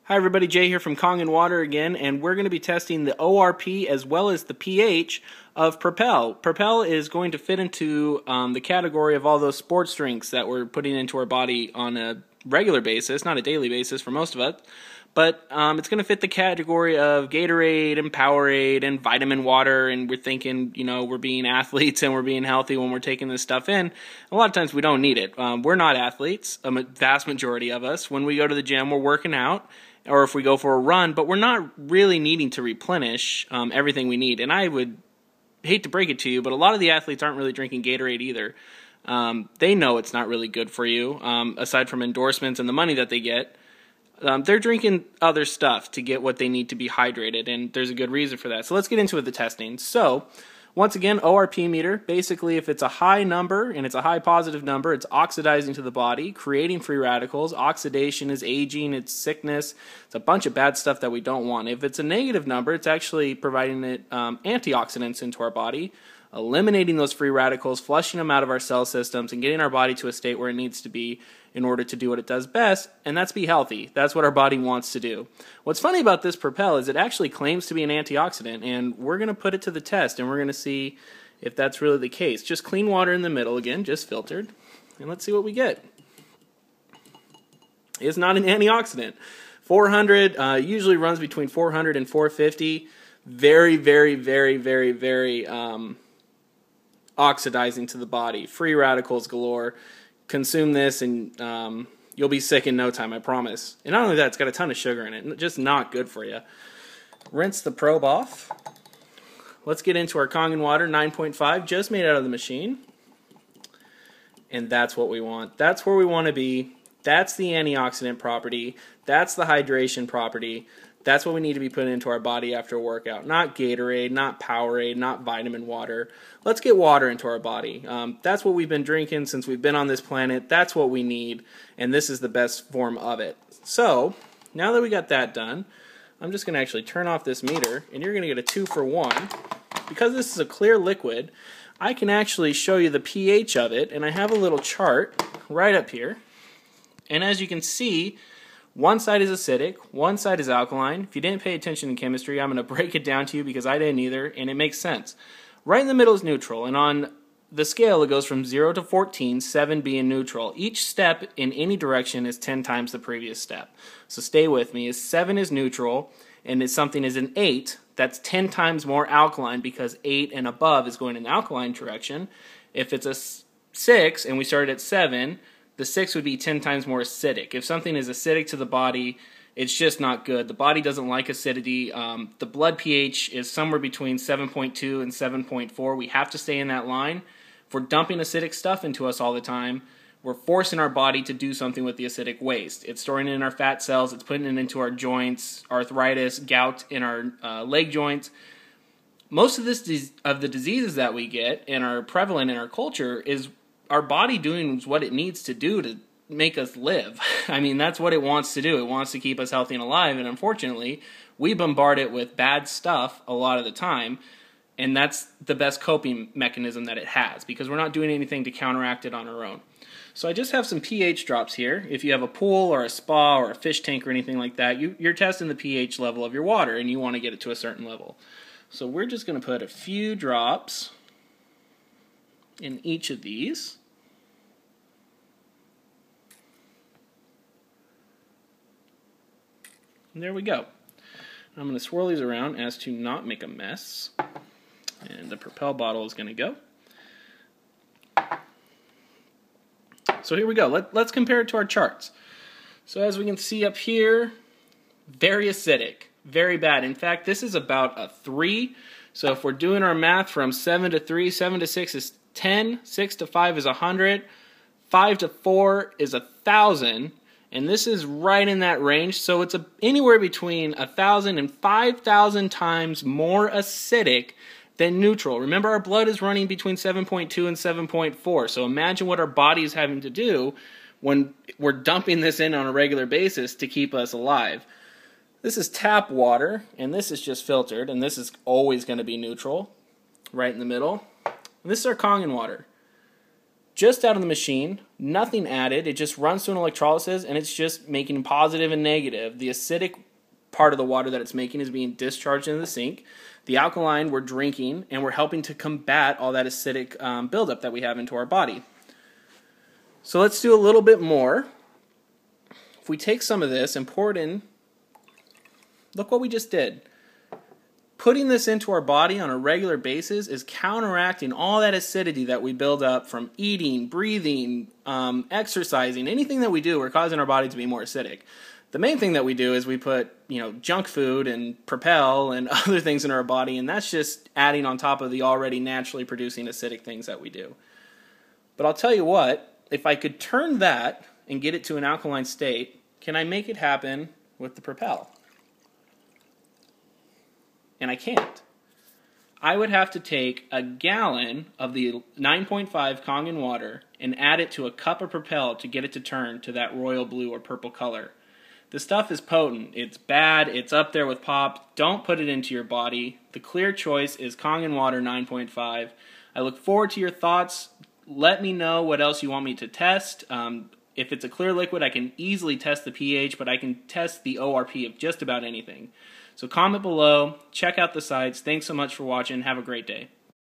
Hi everybody, Jay here from Kangen Water again, and we're going to be testing the ORP as well as the pH of Propel. Propel is going to fit into the category of all those sports drinks that we're putting into our body on a regular basis, not a daily basis for most of us, but it's going to fit the category of Gatorade and Powerade and vitamin water, and we're thinking, you know, we're being athletes and we're being healthy when we're taking this stuff in. A lot of times we don't need it. We're not athletes, a vast majority of us. When we go to the gym, we're working out, or if we go for a run, but we're not really needing to replenish everything we need. And I would hate to break it to you, but a lot of the athletes aren't really drinking Gatorade either. They know it's not really good for you, aside from endorsements and the money that they get. They're drinking other stuff to get what they need to be hydrated, and there's a good reason for that. So let's get into the testing. So, once again, ORP meter. Basically, if it's a high number, and it's a high positive number, it's oxidizing to the body, creating free radicals. Oxidation is aging, it's sickness. It's a bunch of bad stuff that we don't want. If it's a negative number, it's actually providing antioxidants into our body, eliminating those free radicals, flushing them out of our cell systems, and getting our body to a state where it needs to be in order to do what it does best, and that's be healthy. That's what our body wants to do. What's funny about this Propel is it actually claims to be an antioxidant, and we're going to put it to the test, and we're going to see if that's really the case. Just clean water in the middle again, just filtered, and let's see what we get. It's not an antioxidant. 400 usually runs between 400 and 450. Very, very, very, very, very oxidizing to the body. Free radicals galore. Consume this and you'll be sick in no time, I promise. And not only that, it's got a ton of sugar in it. Just not good for you. Rinse the probe off. Let's get into our Kangen water, 9.5, just made out of the machine. And that's what we want. That's where we want to be. That's the antioxidant property. That's the hydration property. That's what we need to be putting into our body after a workout. Not Gatorade, not Powerade, not vitamin water. Let's get water into our body. That's what we've been drinking since we've been on this planet. That's what we need, and this is the best form of it. So, now that we got that done, I'm just going to actually turn off this meter, and you're going to get a 2-for-1. Because this is a clear liquid, I can actually show you the pH of it, and I have a little chart right up here. And as you can see, one side is acidic, one side is alkaline. If you didn't pay attention in chemistry, I'm going to break it down to you because I didn't either, and it makes sense. Right in the middle is neutral, and on the scale it goes from 0 to 14, 7 being neutral. Each step in any direction is 10 times the previous step. So stay with me. 7 is neutral, and if something is an 8, that's 10 times more alkaline because 8 and above is going in the alkaline direction. If it's a 6 and we started at 7, the 6 would be 10 times more acidic. If something is acidic to the body, it's just not good. The body doesn't like acidity. The blood pH is somewhere between 7.2 and 7.4. We have to stay in that line. If we're dumping acidic stuff into us all the time, we're forcing our body to do something with the acidic waste. It's storing it in our fat cells. It's putting it into our joints, arthritis, gout in our leg joints. Most of the diseases that we get and are prevalent in our culture is our body doing what it needs to do to make us live. I mean, that's what it wants to do. It wants to keep us healthy and alive, and unfortunately, we bombard it with bad stuff a lot of the time, and that's the best coping mechanism that it has, because we're not doing anything to counteract it on our own. So I just have some pH drops here. If you have a pool or a spa or a fish tank or anything like that, you're testing the pH level of your water, and you want to get it to a certain level. So we're just going to put a few drops in each of these. And there we go. I'm going to swirl these around as to not make a mess. And the Propel bottle is going to go. So here we go. Let's compare it to our charts. So as we can see up here, very acidic, very bad. In fact, this is about a 3. So if we're doing our math from 7 to 3, 7 to 6 is 10, 6 to 5 is 100, 5 to 4 is 1,000, and this is right in that range. So it's anywhere between 1,000 and 5,000 times more acidic than neutral. Remember, our blood is running between 7.2 and 7.4, so imagine what our body is having to do when we're dumping this in on a regular basis to keep us alive. This is tap water, and this is just filtered, and this is always going to be neutral, right in the middle. And this is our Kangen water. just out of the machine, nothing added. It just runs through an electrolysis, and it's just making positive and negative. The acidic part of the water that it's making is being discharged into the sink. The alkaline we're drinking, and we're helping to combat all that acidic buildup that we have into our body. So let's do a little bit more. If we take some of this and pour it in, look what we just did. Putting this into our body on a regular basis is counteracting all that acidity that we build up from eating, breathing, exercising. Anything that we do, we're causing our body to be more acidic. The main thing that we do is we put, junk food and Propel and other things in our body, and that's just adding on top of the already naturally producing acidic things that we do. But I'll tell you what, if I could turn that and get it to an alkaline state, can I make it happen with the Propel? And I can't. I would have to take a gallon of the 9.5 Kangen water and add it to a cup of Propel to get it to turn to that royal blue or purple color. The stuff is potent. It's bad. It's up there with pop. Don't put it into your body. The clear choice is Kangen water 9.5. I look forward to your thoughts. Let me know what else you want me to test. If it's a clear liquid, I can easily test the pH, but I can test the ORP of just about anything. So comment below, check out the sites. Thanks so much for watching. Have a great day.